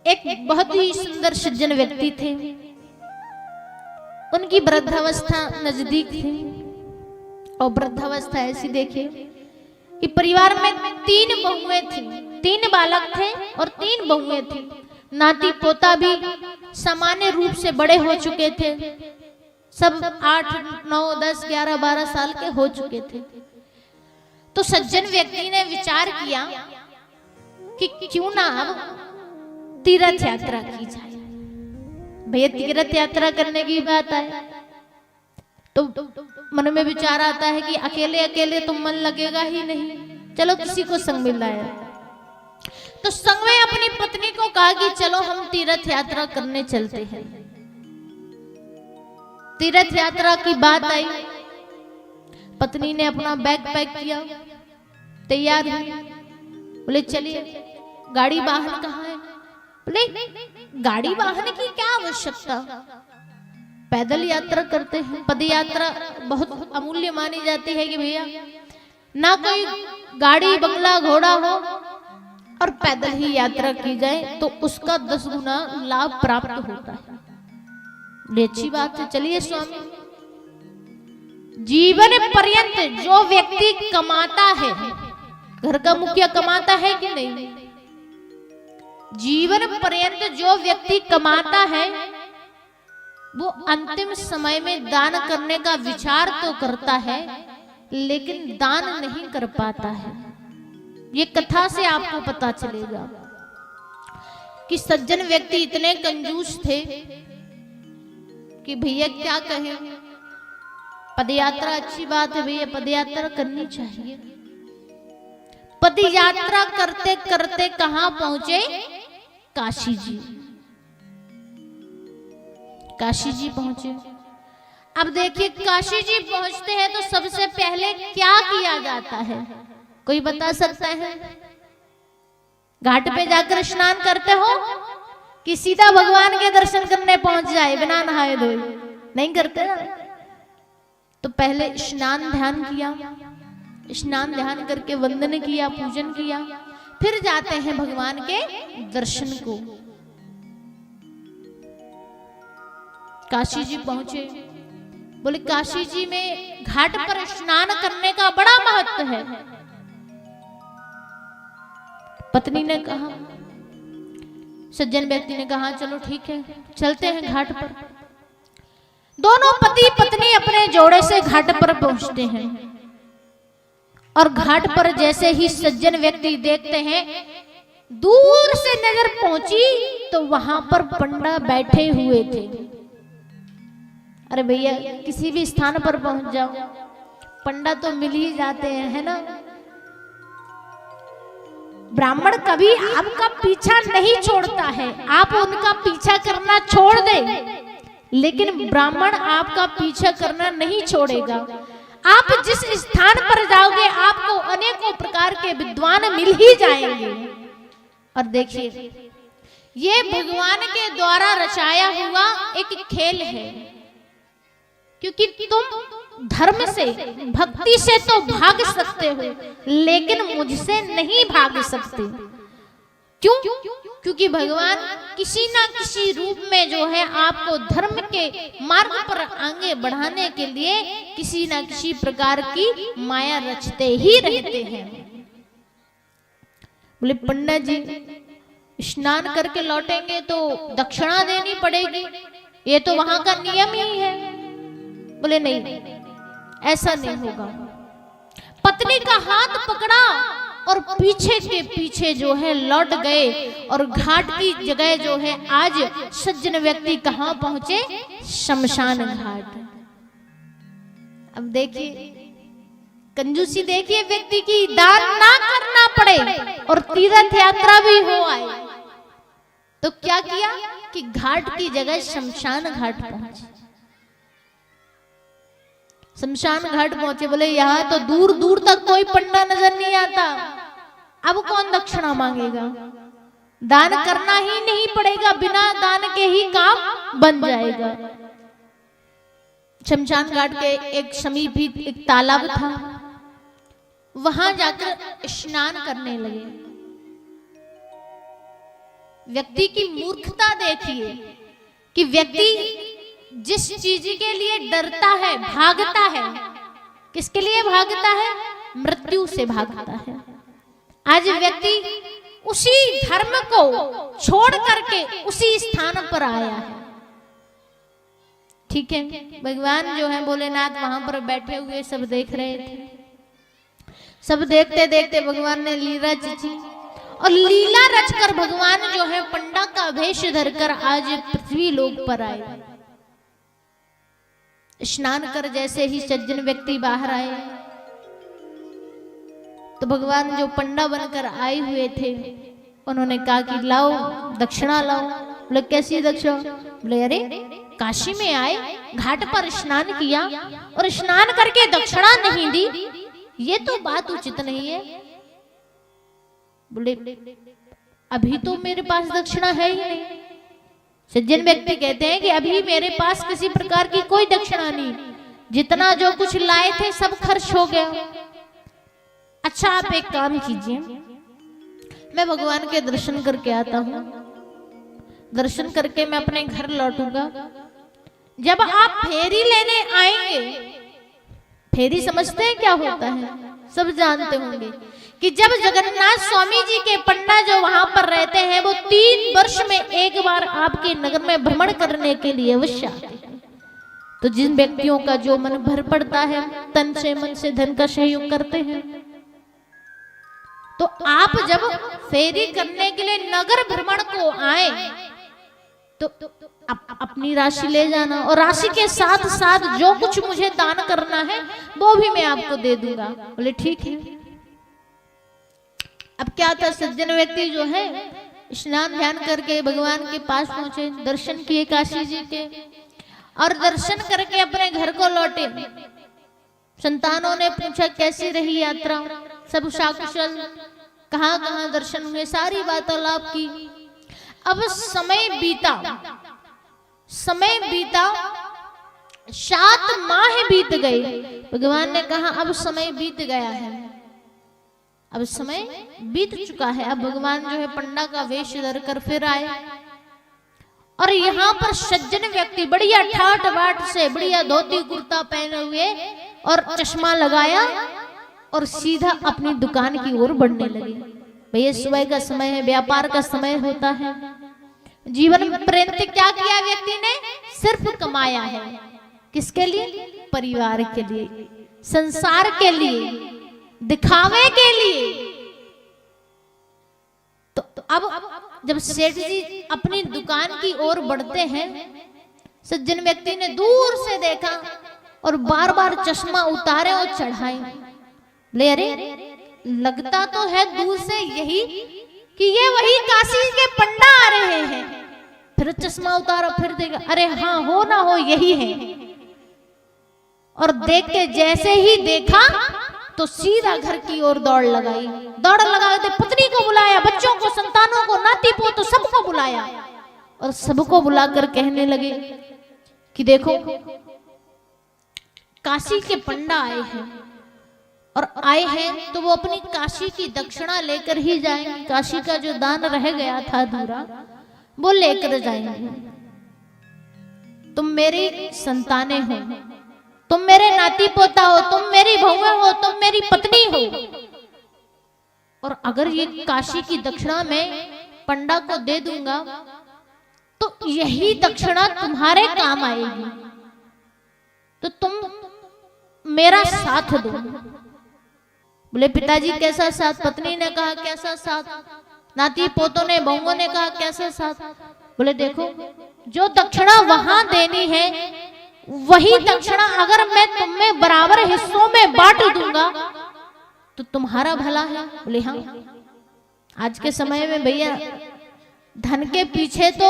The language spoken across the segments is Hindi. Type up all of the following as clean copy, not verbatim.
एक बहुत ही सुंदर सज्जन व्यक्ति थे। उनकी वृद्धावस्था नजदीक थी और वृद्धावस्था ऐसी देखिए कि परिवार में 3 बहुएं थी, 3 बालक थे और 3 बहुएं थी। नाती पोता भी सामान्य रूप से बड़े हो चुके थे, सब 8, 9, 10, 11, 12 साल के हो चुके थे। तो सज्जन व्यक्ति ने विचार किया कि क्यों ना अब तीर्थ यात्रा की जाए। भैया तीर्थ यात्रा करने की बात है तो मन में विचार आता है कि अकेले अकेले तो मन लगेगा ही नहीं, चलो किसी को संग मिलाया। तो संग में अपनी पत्नी को कहा कि चलो हम तीर्थ यात्रा करने चलते हैं। तीर्थ यात्रा की बात आई, पत्नी ने अपना बैग पैक किया, तैयार हुई, बोले चलिए गाड़ी वाहन कहाँ है? बोले गाड़ी वाहन की क्या आवश्यकता, पैदल यात्रा करते हैं। पद यात्रा बहुत अमूल्य मानी जाती है कि भैया ना कोई गाड़ी बंगला घोड़ा हो और पैदल ही यात्रा की जाए तो उसका 10 गुना लाभ प्राप्त होता है। ये अच्छी बात है, चलिए स्वामी। जीवन पर्यंत जो व्यक्ति कमाता है, घर का मुखिया कमाता है कि नहीं, जीवन पर्यंत जो व्यक्ति कमाता है वो अंतिम समय में दान करने का विचार तो करता है लेकिन दान नहीं कर पाता है। ये कथा से आपको पता चलेगा कि सज्जन व्यक्ति इतने कंजूस थे कि भैया क्या कहें, पदयात्रा अच्छी बात है भैया, पदयात्रा करनी चाहिए। पदयात्रा करते करते कहां पहुंचे? काशी जी। काशी जी पहुंचे। अब देखिए काशी जी पहुंचते हैं तो सबसे पहले क्या किया जाता है, कोई बता सकता है? घाट पे जाकर स्नान करते हो कि सीधा भगवान के दर्शन करने पहुंच जाए बिना नहाए धोए? नहीं करते ना। तो पहले स्नान ध्यान किया, स्नान ध्यान करके वंदन किया, पूजन किया, फिर जाते हैं भगवान के दर्शन को। काशी जी पहुंचे, बोले काशी जी में घाट पर स्नान करने का बड़ा महत्व है। पत्नी ने कहा, सज्जन व्यक्ति ने कहा चलो ठीक है चलते हैं घाट पर। दोनों पति पत्नी अपने जोड़े से घाट पर पहुंचते हैं और घाट पर जैसे ही सज्जन व्यक्ति देखते हैं, दूर से नजर पहुंची तो वहां पर पंडा बैठे हुए थे। अरे भैया किसी भी स्थान पर पहुंच जाओ पंडा तो मिल ही जाते हैं, है ना। ब्राह्मण कभी आपका पीछा नहीं छोड़ता है, आप उनका पीछा करना छोड़ दें लेकिन ब्राह्मण आपका पीछा करना नहीं छोड़ेगा। आप जिस स्थान पर जाओगे आपको अनेकों प्रकार के विद्वान मिल ही जाएंगे। और देखिए ये भगवान के द्वारा रचाया हुआ एक खेल है, क्योंकि तुम धर्म से भक्ति से तो भाग सकते हो लेकिन मुझसे नहीं भाग सकते। क्यों? क्योंकि भगवान किसी ना किसी रूप में जो है आपको धर्म के मार्ग पर आगे बढ़ाने के लिए किसी ना किसी प्रकार की माया रचते ही रहते हैं। बोले पंडित जी स्नान करके लौटेंगे तो दक्षिणा देनी पड़ेगी, ये तो वहां का नियम ही है। बोले नहीं ऐसा नहीं होगा। पत्नी का हाथ पकड़ा और पीछे के पीछे जो है लौट गए और घाट की जगह जो है आज सज्जन व्यक्ति कहां पहुंचे? शमशान घाट। अब देखिए कंजूसी देखिए व्यक्ति की, दान ना करना पड़े और तीर्थ यात्रा भी हो आए तो क्या किया कि घाट की जगह शमशान घाट पहुंचे। शमशान घाट पहुंचे, बोले यहाँ तो दूर दूर तक कोई पंडा नजर नहीं आता, अब कौन दक्षिणा मांगेगा? दान करना ही नहीं पड़ेगा, बिना दान के ही काम बन जाएगा। शमशान घाट के एक समीप ही एक तालाब था, वहां जाकर स्नान करने लगे। व्यक्ति की मूर्खता देखिए कि व्यक्ति जिस चीज के लिए डरता है, भागता है, किसके लिए भागता है? मृत्यु से भागता है। आज व्यक्ति उसी धर्म को छोड़ करके उसी स्थान पर आया है। ठीक है, भगवान जो है भोलेनाथ वहां पर बैठे हुए सब देख रहे थे। सब देखते देखते भगवान ने लीला रची और लीला रचकर भगवान जो है पंडा का वेश धरकर आज पृथ्वी लोक पर आए। स्नान कर जैसे ही सज्जन व्यक्ति बाहर आए तो भगवान जो पंडा बनकर आए हुए थे उन्होंने कहा कि लाओ दक्षिणा लाओ। बोले कैसी दक्षिणा? बोले अरे काशी में आए, घाट पर स्नान किया और स्नान करके दक्षिणा नहीं दी, ये तो बात उचित नहीं है। बोले अभी तो मेरे पास दक्षिणा है ही नहीं। सज्जन व्यक्ति कहते हैं कि अभी मेरे पास किसी प्रकार की कोई दक्षिणा नहीं, जितना जो कुछ लाए थे सब खर्च हो गया। अच्छा आप एक काम कीजिए, मैं भगवान के दर्शन करके आता हूँ, दर्शन करके मैं अपने घर लौटूंगा। जब आप फेरी लेने आएंगे, फेरी समझते हैं क्या होता है? सब जानते होंगे कि जब जगन्नाथ स्वामी जी के पंडा जो वहां पर रहते हैं वो 3 वर्ष में एक बार आपके नगर में भ्रमण करने के लिए अवश्य आते हैं। तो जिन व्यक्तियों का जो मन भर पड़ता है, तन से मन से धन का सहयोग करते हैं, तो आप जब फेरी करने के लिए नगर भ्रमण को आए तो अपनी राशि ले जाना और राशि के साथ साथ जो कुछ मुझे दान करना है वो भी मैं आपको दे दूंगा। बोले ठीक है। अब क्या था, सज्जन व्यक्ति जो है स्नान ध्यान करके भगवान के पास पहुंचे, दर्शन किए काशी जी के और दर्शन करके अपने घर को लौटे। संतानों ने पूछा कैसी रही यात्रा, सब सकुशल, कहाँ कहाँ दर्शन हुए, सारी वार्तालाप की। अब समय बीता 7 माह बीत गए। भगवान ने कहा अब समय बीत गया है, अब समय बीत चुका है। अब भगवान जो है पंडा का वेश धरकर फिर आए और यहाँ पर सज्जन व्यक्ति बढ़िया ठाट बाट से बढ़िया धोती कुर्ता पहने हुए और चश्मा लगाया और सीधा अपनी दुकान की ओर बढ़ने लगे। भैया सुबह का समय है, व्यापार का समय होता है। जीवन पर्यंत क्या किया व्यक्ति ने? सिर्फ कमाया है। किसके लिए? परिवार के लिए, संसार के लिए, दिखावे के लिए। तो अब जब सेठ जी अपनी दुकान की ओर बढ़ते हैं, सज्जन व्यक्ति ने दूर से देखा और बार बार चश्मा उतारे और चढ़ाए। ले अरे लगता तो है दूर से यही कि ये वही काशी के पंडा आ रहे हैं। फिर चश्मा उतारा, फिर देखा, अरे हाँ हो ना हो यही है। और देख के जैसे ही देखा तो सीधा घर की ओर दौड़ लगाई। दौड़ लगाते पत्नी को बुलाया, बच्चों को, संतानों को, नाती पोतों सबको बुलाया और सबको बुलाकर कहने लगे कि देखो काशी के पंडा आए हैं और आए हैं तो वो अपनी काशी की दक्षिणा लेकर ही जाएंगे। काशी का जो दान रह गया था अधूरा वो लेकर जाएंगे। तुम मेरी संतानें हो, तुम मेरे नाती पोता हो, तुम मेरी बहुएं हो, तुम मेरी पत्नी हो। और अगर ये काशी की दक्षिणा में पंडा को दे दूंगा तो यही दक्षिणा तुम्हारे काम आएगी, तो तुम मेरा साथ दो। बोले पिताजी कैसा साथ? पत्नी ने कहा कैसा साथ? नाती पोतों ने, बहुओं ने कहा कैसा साथ? बोले देखो जो दक्षिणा वहां देनी है वही दक्षिणा अगर मैं तुम में बराबर हिस्सों में बांट दूंगा तो तुम्हारा भला है। बोले हाँ। आज के समय में भैया धन के पीछे तो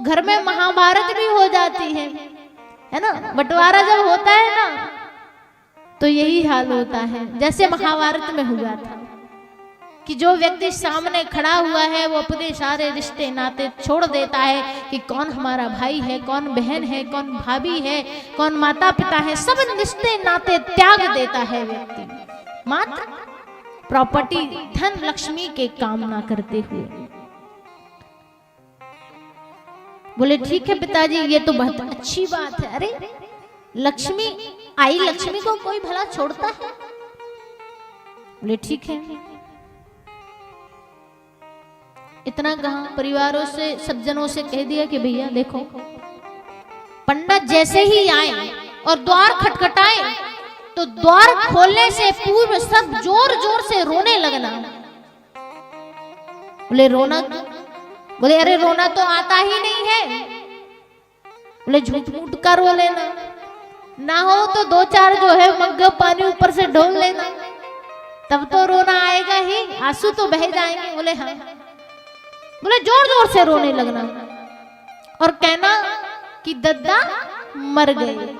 घर में महाभारत भी हो जाती है ना। बंटवारा जब होता है ना तो यही हाल होता है जैसे महाभारत में हुआ था कि जो व्यक्ति सामने खड़ा हुआ है वो अपने सारे रिश्ते नाते छोड़ देता है कि कौन हमारा भाई है, कौन बहन है, कौन भाभी है, कौन माता पिता है, सब रिश्ते नाते त्याग देता है व्यक्ति मात्र प्रॉपर्टी, धन, लक्ष्मी के कामना करते हुए। बोले ठीक है पिताजी, ये तो बहुत अच्छी बात है। अरे लक्ष्मी आई, लक्ष्मी को कोई भला छोड़ता है? बोले ठीक है। इतना कहा, परिवारों से सज्जनों से कह दिया कि भैया देखो, पंडित जैसे ही आए और द्वार खटखटाए तो द्वार खोलने से पूर्व सब जोर जोर से रोने लगना। बोले रोना? बोले अरे रोना तो आता ही नहीं है। बोले झूठ मूठ का रो लेना, ना हो तो 2-4 जो है मग्गा पानी ऊपर से ढोल लेना, तब तो रोना आएगा ही, आंसू तो बह जाएंगे। बोले हाँ। बोले जोर जोर से रोने लगना और कहना कि दद्दा मर गए।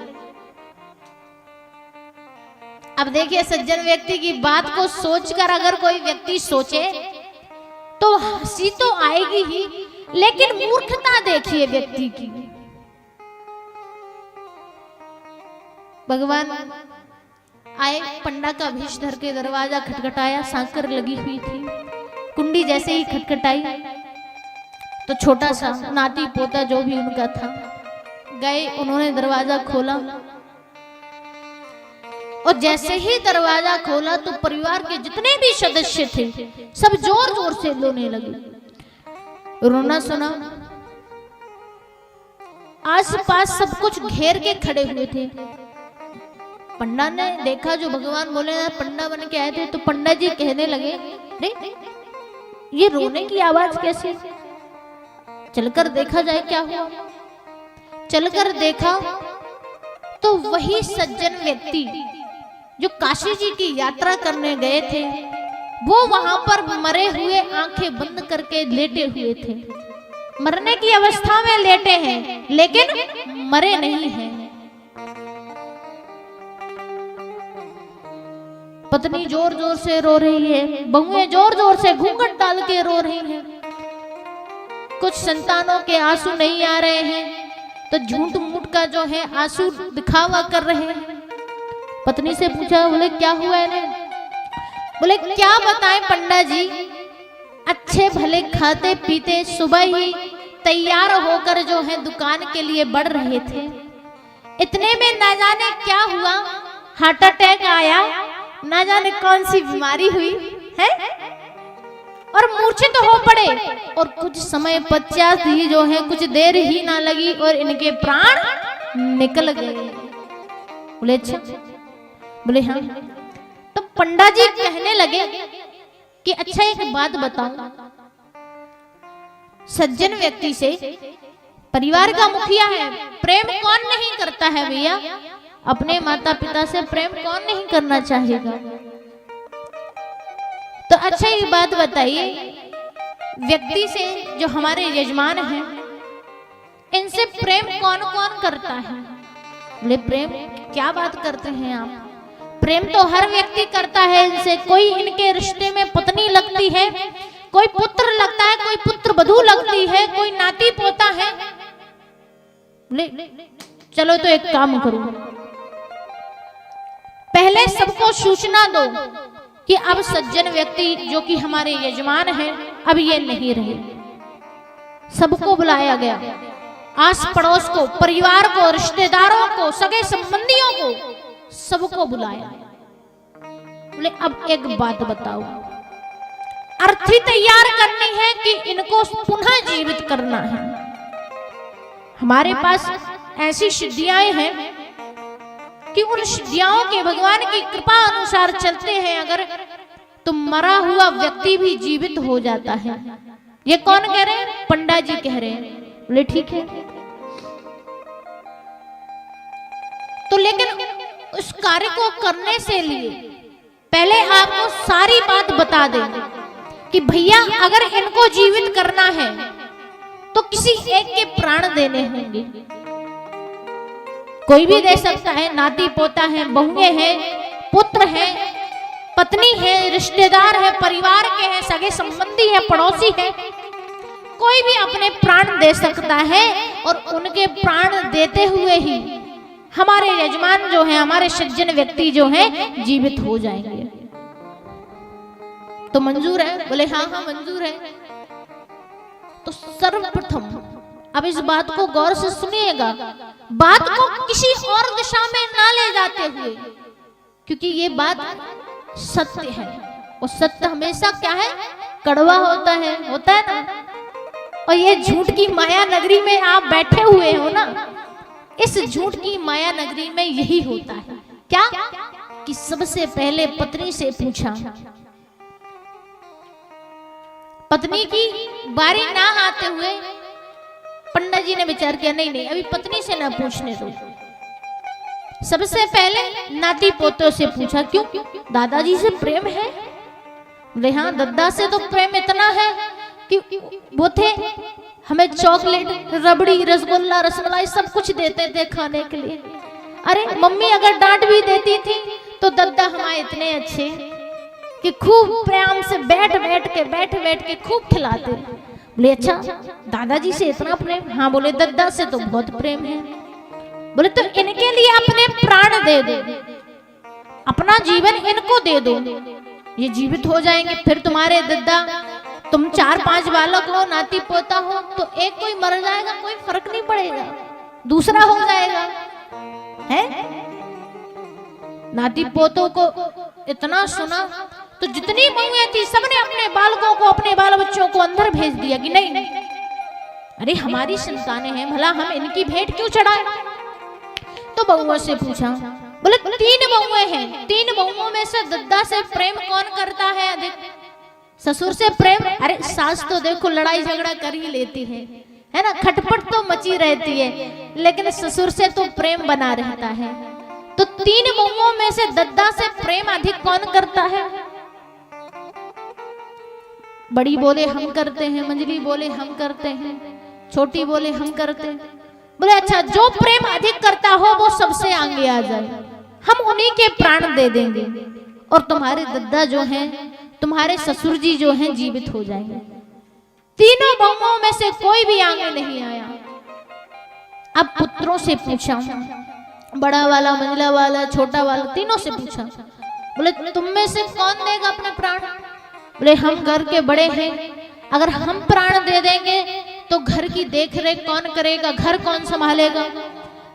अब देखिए सज्जन व्यक्ति की बात को सोचकर अगर कोई व्यक्ति सोचे तो हंसी तो आएगी ही, लेकिन मूर्खता देखिए व्यक्ति की। भगवान आए, पंडा का भीष धर के दरवाजा खटखटाया, सांकर लगी हुई थी। कुंडी जैसे ही खटखटाई तो छोटा सा नाती पोता जो भी उनका था गए, उन्होंने दरवाजा खोला और जैसे ही दरवाजा खोला तो परिवार के जितने भी सदस्य थे सब जोर जोर से रोने लगे। रोना सुना, आस पास सब कुछ घेर के खड़े हुए थे। पंडा ने देखा, जो भगवान बोले पंडा बन के आए थे, तो पंडा जी कहने लगे अरे ये रोने की आवाज कैसे? चलकर देखा जाए क्या हुआ। चलकर देखा तो वही सज्जन व्यक्ति जो काशी जी की यात्रा करने गए थे, वो वहां पर मरे हुए आंखें बंद करके लेटे हुए थे। मरने की अवस्था में लेटे हैं लेकिन मरे नहीं हैं। पत्नी जोर जोर से रो रही है, बहुएं जोर जोर से घूंघट डाल के रो रही हैं। कुछ संतानों के आंसू नहीं आ रहे हैं तो झूठ मूठ का जो है आंसू दिखावा कर रहे हैं। पत्नी से पूछा, बोले क्या हुआ इन्हें? बोले क्या बताएं पंडा जी, अच्छे भले खाते पीते सुबह ही तैयार होकर जो है दुकान के लिए बढ़ रहे थे, इतने में ना जाने क्या हुआ, हार्ट अटैक आया, ना जाने कौन सी बीमारी हुई है और मूर्छित हो पड़े और कुछ समय पश्चात ही जो है, कुछ देर ही ना लगी और इनके प्राण निकल गए। बोले अच्छा? बोले हाँ। तो पंडा जी कहने लगे कि अच्छा एक बात बताओ, सज्जन व्यक्ति से, परिवार का मुखिया है, प्रेम कौन नहीं करता है भैया? अपने माता पिता से प्रेम कौन नहीं करना चाहेगा? तो अच्छा एक बात बताइए, व्यक्ति से जो हमारे यजमान हैं, इनसे प्रेम कौन कौन करता है? बोले प्रेम क्या बात करते हैं आप? प्रेम तो हर व्यक्ति करता है इनसे। कोई इनके रिश्ते में पत्नी लगती है, कोई पुत्र लगता है, कोई पुत्र वधू लगती है, कोई नाती पोता है। बोले चलो तो एक काम करो, पहले सबको सूचना दो कि अब सज्जन व्यक्ति जो कि हमारे यजमान हैं अब ये नहीं रहे। सबको बुलाया गया, आस पड़ोस को, परिवार को, रिश्तेदारों को, सगे संबंधियों को, सबको बुलाया। बोले अब एक बात बताओ, अर्थी तैयार करनी है कि इनको पुनः जीवित करना है? हमारे पास ऐसी सिद्धियां हैं कि उन सिद्धियों के भगवान की कृपा अनुसार चलते हैं अगर तो मरा हुआ व्यक्ति भी जीवित हो जाता है। ये कौन कह रहे हैं? पंडा जी कह रहे हैं। बोले ठीक है। तो लेकिन उस कार्य को करने से लिए पहले आपको सारी बात बता दें कि भैया अगर इनको जीवित करना है तो किसी एक के प्राण देने होंगे। कोई भी दे सकता है, नाती पोता है, बहुएं हैं, पुत्र है, पत्नी है, रिश्तेदार है, परिवार के हैं, सगे संबंधी है, पड़ोसी है, कोई भी अपने प्राण दे सकता है और उनके प्राण देते हुए ही हमारे यजमान जो है, हमारे सज्जन व्यक्ति जो हैं जीवित हो जाएंगे। तो मंजूर है? बोले हाँ हाँ मंजूर है। तो सर्वप्रथम अब इस बात को गौर से सुनिएगा, बात को किसी और दिशा में ना ले जाते हुए, क्योंकि ये बात सत्य है और सत्य हमेशा क्या है, कड़वा होता है ना। और ये झूठ की माया नगरी में आप बैठे हुए हो ना, इस झूठ की माया नगरी में यही होता है क्या, कि सबसे पहले पत्नी से पूछा, पत्नी की बारी ना आते हुए पंडित जी ने विचार किया, नहीं अभी पत्नी से ना पूछने दो, सबसे पहले नाती पोतों से पूछा। क्यों, दादाजी से प्रेम है? बोले हाँ, दद्दा से तो प्रेम इतना है कि वो थे हमें चॉकलेट, रबड़ी, रसगुल्ला, रसमलाई सब कुछ देते थे खाने के लिए। अरे मम्मी अगर डांट भी देती थी तो दद्दा हमारे इतने अच्छे कि खूब प्रेम से बैठ बैठ के खूब खिलाते। बोले अच्छा, दादाजी से इतना प्रेम? हाँ। बोले दद्दा से तो बहुत प्रेम है। बोले तो इनके लिए अपने प्राण दे दो, अपना जीवन इनको दे दो, ये जीवित हो जाएंगे। फिर तुम्हारे दद्दा, तुम 4-5 बालक हो, नाती पोता हो, तो एक कोई मर जाएगा, कोई फर्क नहीं पड़ेगा, दूसरा हो जाएगा है। नाती पोतों को इतना सुना तो जितनी बहुएं थी सबने अपने बालकों को, अपने बाल बच्चों को अंदर भेज दिया कि नहीं, अरे हमारी संतानें हैं, भला हम इनकी भेंट क्यों चढ़ाएं। तो बहुओं से पूछा, बोले 3 बहुएं हैं, 3 बहुओं में से दद्दा से प्रेम कौन करता है अधिक? ससुर से प्रेम? अरे सास तो देखो लड़ाई झगड़ा कर ही लेती है ना, खटपट तो मची रहती है, लेकिन ससुर से तो प्रेम बना रहता है। तो 3 बहुओं में से दद्दा से प्रेम अधिक कौन करता है? बड़ी बोले हम करते हैं, मंजली बोले हम करते हैं, छोटी बोले हम करते हैं। बोले अच्छा, जो प्रेम अधिक करता हो वो सबसे आगे आ जाए, हम उन्हीं के प्राण दे देंगे और तुम्हारे दद्दा जो हैं, तुम्हारे ससुर जी जो हैं, जीवित हो जाएंगे। 3 बहुओं में से कोई भी आगे नहीं आया। अब पुत्रों से पूछा, बड़ा वाला, मंझला वाला, छोटा वाला, तीनों से पूछा। बोले तुम में से कौन देगा अपने प्राण? बोले हम घर के बड़े हैं, अगर हम प्राण दे देंगे तो घर की देख रेख कौन करेगा, घर कौन संभालेगा?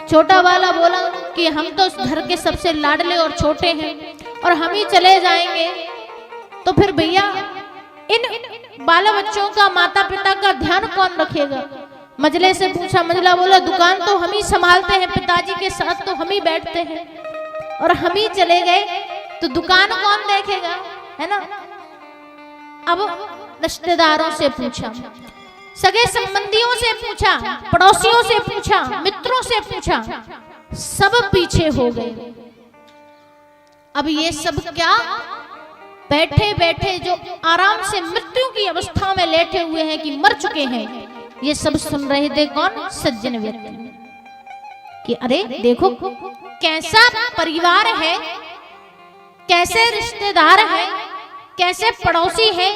छोटा वाला बोला कि हम तो घर के सबसे लाडले और छोटे हैं और हम ही चले जाएंगे तो फिर भैया इन बाल बच्चों का, माता पिता का ध्यान कौन रखेगा? मंझले से पूछा, मंझला बोला दुकान तो हम ही संभालते हैं, पिताजी के साथ तो हम ही बैठते हैं और हम ही चले गए तो दुकान कौन देखेगा, है ना। अब रिश्तेदारों से पूछा, सगे संबंधियों से पूछा, पड़ोसियों से पूछा, मित्रों से पूछा, सब पीछे हो गए। अब ये सब क्या, बैठे बैठे जो आराम से मृत्यु की अवस्था में लेटे हुए हैं कि मर चुके हैं, ये सब सुन रहे थे कौन? सज्जन व्यक्ति, कि अरे देखो कैसा परिवार है, कैसे रिश्तेदार है, कैसे पड़ोसी है,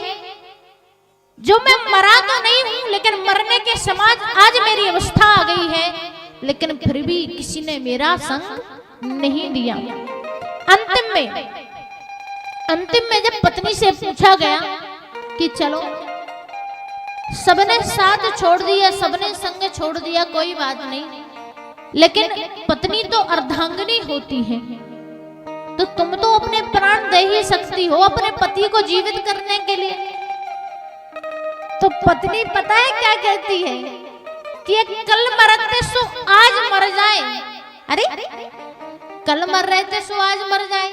जो मैं मरा तो नहीं हूं लेकिन मरने के समाज आज मेरी अवस्था आ गई है, लेकिन फिर भी किसी ने मेरा संग नहीं दिया। अंतिम में जब पत्नी से पूछा गया कि चलो, सबने साथ छोड़ दिया, सबने संग छोड़ दिया, कोई बात नहीं, लेकिन पत्नी तो अर्धांगिनी होती है, तो तुम तो अपने प्राण दे ही सकती हो अपने पति को जीवित करने के लिए। तो पत्नी पता है क्या कहती है कि कल मरते सो आज मर जाए। अरे कल मर रहे थे सो आज मर जाए,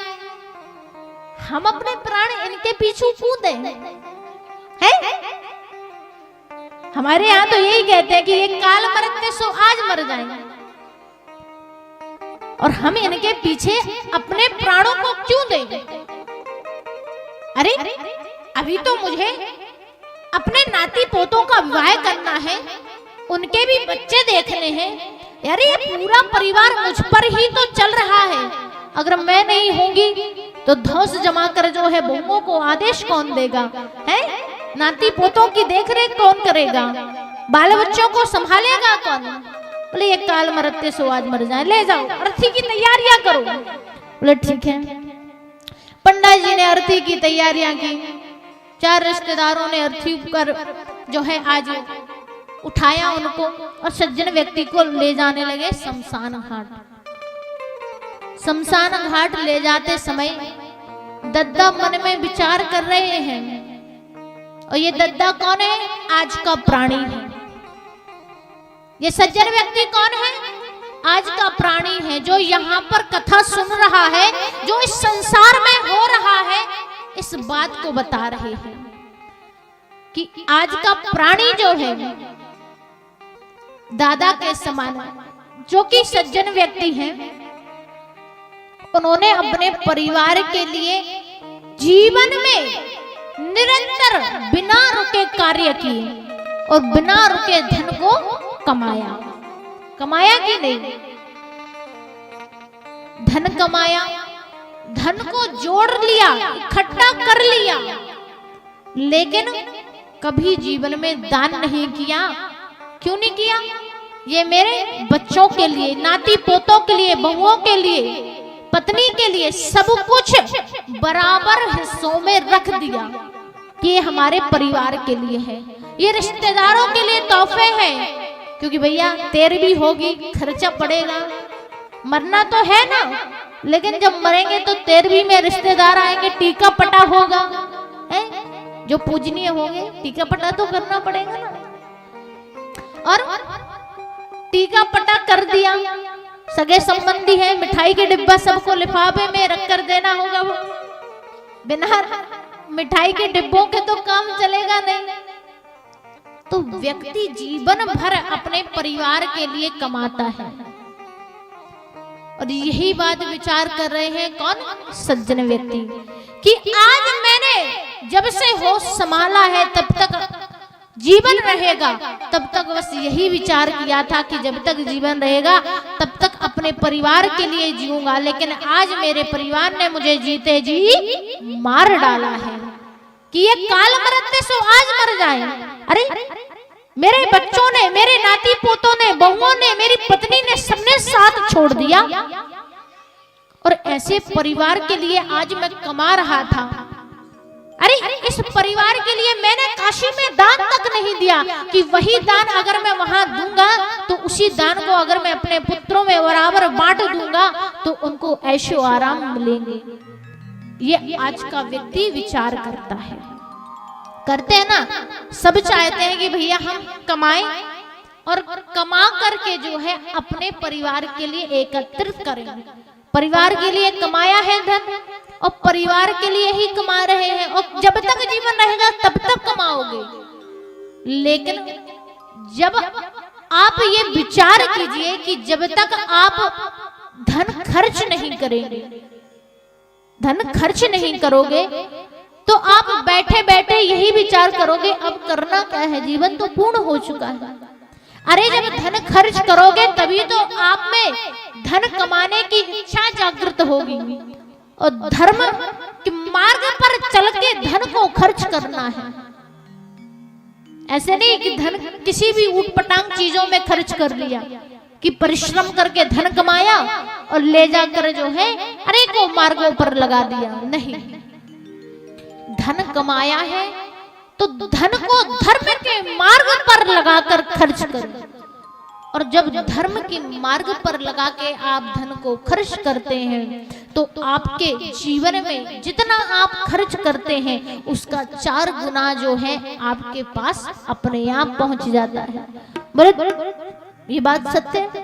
हम अपने प्राण इनके पीछे कूदे हैं? हमारे यहाँ तो यही कहते हैं कि ये काल मरते सो आज मर जाएंगे, और हम इनके पीछे अपने प्राणों को क्यों दें? अरे अभी तो मुझे अपने नाती पोतों का विवाह करना है, उनके भी बच्चे देखने हैं, यार ये पूरा परिवार मुझ पर ही तो चल रहा है। अगर मैं नहीं होंगी तो धौस जमा कर जो है बहुओं को आदेश कौन देगा, है? नाती पोतों की देखरेख कौन करेगा, बाल बच्चों को संभालेगा कौन? बोले ये काल मरते सो आज मर जाए, ले जाओ अर्थी की तैयारियां करो। बोले ठीक है। पंडित जी ने अर्थी की तैयारियां की, 4 रिश्तेदारों ने अर्थी कर जो है आज उठाया उनको और सज्जन व्यक्ति को ले जाने लगे शमशान घाट। शमशान घाट ले जाते समय दद्दा मन में विचार कर रहे हैं, और ये दद्दा कौन है? आज का प्राणी है। ये सज्जन व्यक्ति कौन है? आज का प्राणी है, जो यहाँ पर कथा सुन रहा है, जो इस संसार में हो रहा है, इस बात को बता रहे हैं कि आज का प्राणी जो है दादा के समान, जो कि सज्जन व्यक्ति हैं, उन्होंने अपने परिवार के लिए जीवन में निरंतर बिना रुके कार्य किए और बिना रुके धन को कमाया। कमाया कि नहीं? धन कमाया, धन को जोड़ लिया, इकट्ठा कर लिया, लेकिन कभी जीवन में दान नहीं किया। क्यों नहीं किया? ये मेरे बच्चों के लिए, नाती पोतों के लिए, बहुओं के लिए, पत्नी के लिए सब कुछ बराबर हिस्सों में रख दिया कि ये हमारे परिवार के लिए है, ये रिश्तेदारों के लिए तोहफे हैं, क्योंकि भैया तेरहवीं होगी, खर्चा पड़ेगा, मरना तो है ना, लेकिन जब मरेंगे तो 13वीं में रिश्तेदार आएंगे, टीका पटा होगा, है? जो पूजनीय होंगे टीका पटा तो करना पड़ेगा ना। और टीका पटा कर दिया, सगे संबंधी है, मिठाई के डिब्बा सबको लिफाफे में रख कर देना होगा। वो बिना मिठाई के डिब्बों के तो काम चलेगा नहीं। तो व्यक्ति जीवन भर अपने परिवार के लिए कमाता है, और यही बात विचार कर रहे हैं कौन? सज्जन व्यक्ति, कि आज मैंने जब से होश संभाला है तब तक जीवन रहेगा, तब तक बस यही विचार किया था कि जब तक जीवन रहेगा तब तक अपने परिवार के लिए जीऊंगा, लेकिन आज मेरे परिवार ने मुझे जीते जी मार डाला है कि ये काल मरते सो आज मर जाए। अरे मेरे बच्चों ने, मेरे नाती पोतों ने, बहुओं ने, मेरी पत्नी ने, सबने साथ छोड़ दिया, और ऐसे परिवार के लिए आज मैं कमा रहा था। अरे इस परिवार के लिए मैंने काशी में दान तक नहीं दिया कि वही दान अगर मैं वहां दूंगा तो उसी दान को अगर मैं अपने पुत्रों में बराबर बांट दूंगा तो उनको ऐशो आराम मिलेंगे। ये आज का व्यक्ति विचार करता है, करते हैं ना। सब चाहते हैं कि भैया हम कमाएं और कमा करके जो है अपने परिवार के लिए एकत्रित करें। परिवार के लिए कमाया है धन और परिवार के लिए ही कमा रहे हैं, और जब तक जीवन रहेगा तब तक कमाओगे। लेकिन जब आप ये विचार कीजिए कि जब तक आप धन खर्च नहीं करेंगे, धन खर्च नहीं करोगे, तो आप बैठे बैठे यही विचार करोगे अब करना क्या है, जीवन तो पूर्ण हो चुका है। अरे जब धन खर्च करोगे तभी तो आप में धन कमाने की इच्छा जागृत होगी, और धर्म के मार्ग पर चल के धन को खर्च करना है। ऐसे नहीं कि धन किसी भी ऊटपटांग चीजों में खर्च कर लिया, कि परिश्रम करके धन कमाया और ले जाकर जो है अरे को मार्गों पर लगा दिया। नहीं, धन कमाया है तो धन को धर्म के मार्ग पर लगाकर खर्च करो, और जब धर्म के मार्ग पर लगा के आप धन को खर्च करते हैं तो आपके जीवन में जितना आप खर्च करते हैं उसका 4 गुना जो है आपके पास अपने आप पहुंच जाता है। बोले ये बात सत्य है?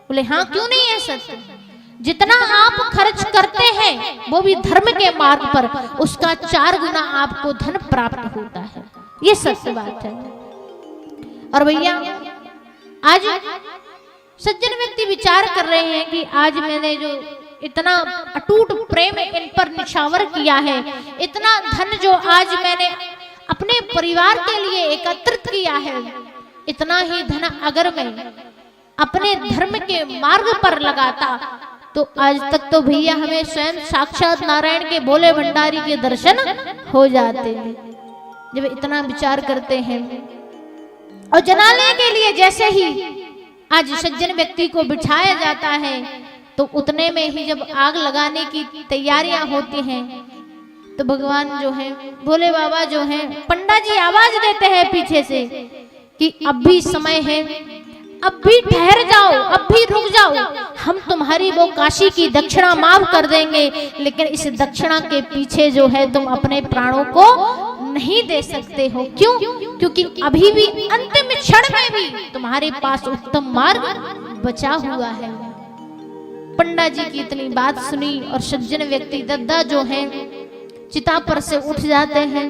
बोले हाँ, क्यों नहीं है सत्य। जितना आप खर्च करते हैं वो भी धर्म के मार्ग पर, उसका 4 गुना आपको धन प्राप्त होता है। ये सत्य बात है। और भैया आज सज्जन व्यक्ति विचार कर रहे हैं कि आज मैंने जो इतना अटूट प्रेम इन पर निछावर किया है, इतना धन जो आज मैंने अपने परिवार के लिए एकत्रित किया है, इतना ही धन अगर मैं अपने धर्म के मार्ग पर लगाता तो आज तक तो भैया हमें स्वयं साक्षात नारायण के भोले भंडारी के दर्शन हो जाते हैं। जब इतना विचार करते हैं और जलाने के लिए जैसे ही आज सज्जन व्यक्ति को बिठाया जाता है तो उतने में ही जब आग लगाने की तैयारियां होती हैं तो भगवान जो है भोले बाबा जो है पंडा जी आवाज देते हैं पीछे से कि अब भी समय है, अब भी ठहर जाओ, अब भी रुक जाओ, हम तुम्हारी वो काशी की दक्षिणा माफ कर देंगे, लेकिन इस दक्षिणा के पीछे जो है तुम अपने प्राणों को नहीं दे सकते हो। क्यों? क्योंकि अभी भी अंतिम क्षण में भी तुम्हारे पास उत्तम मार्ग बचा हुआ है। पंडा जी की इतनी बात सुनी और सज्जन व्यक्ति दद्दा जो है चिता पर से उठ जाते हैं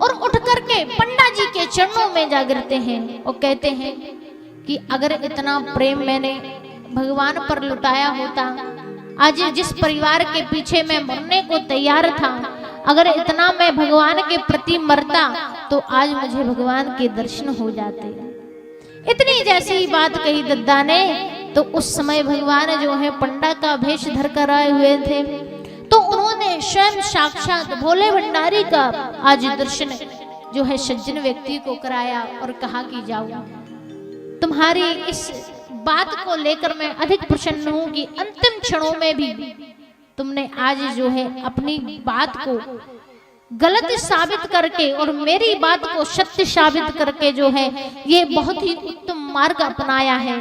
और उठ करके पंडा जी के चरणों में जा गिरते हैं और कहते हैं कि अगर इतना प्रेम मैंने भगवान पर लुटाया होता, आज जिस परिवार के पीछे मैं मरने को तैयार था, अगर इतना मैं भगवान के प्रति मरता तो आज मुझे भगवान के दर्शन हो जाते। इतनी जैसी बात कही दद्दा ने, तो उस समय भगवान जो है पंडा का भेष धर कर आए हुए थे, तो उन्होंने स्वयं साक्षात भोले भंडारी का आज दर्शन जो है सज्जन व्यक्ति को कराया और कहा कि जाओ, तुम्हारी इस बात को लेकर मैं अधिक प्रसन्न हूं कि अंतिम क्षणों में भी तुमने आज जो है अपनी बात को गलत साबित करके और मेरी बात को सत्य साबित करके जो है ये बहुत ही उत्तम मार्ग अपनाया है।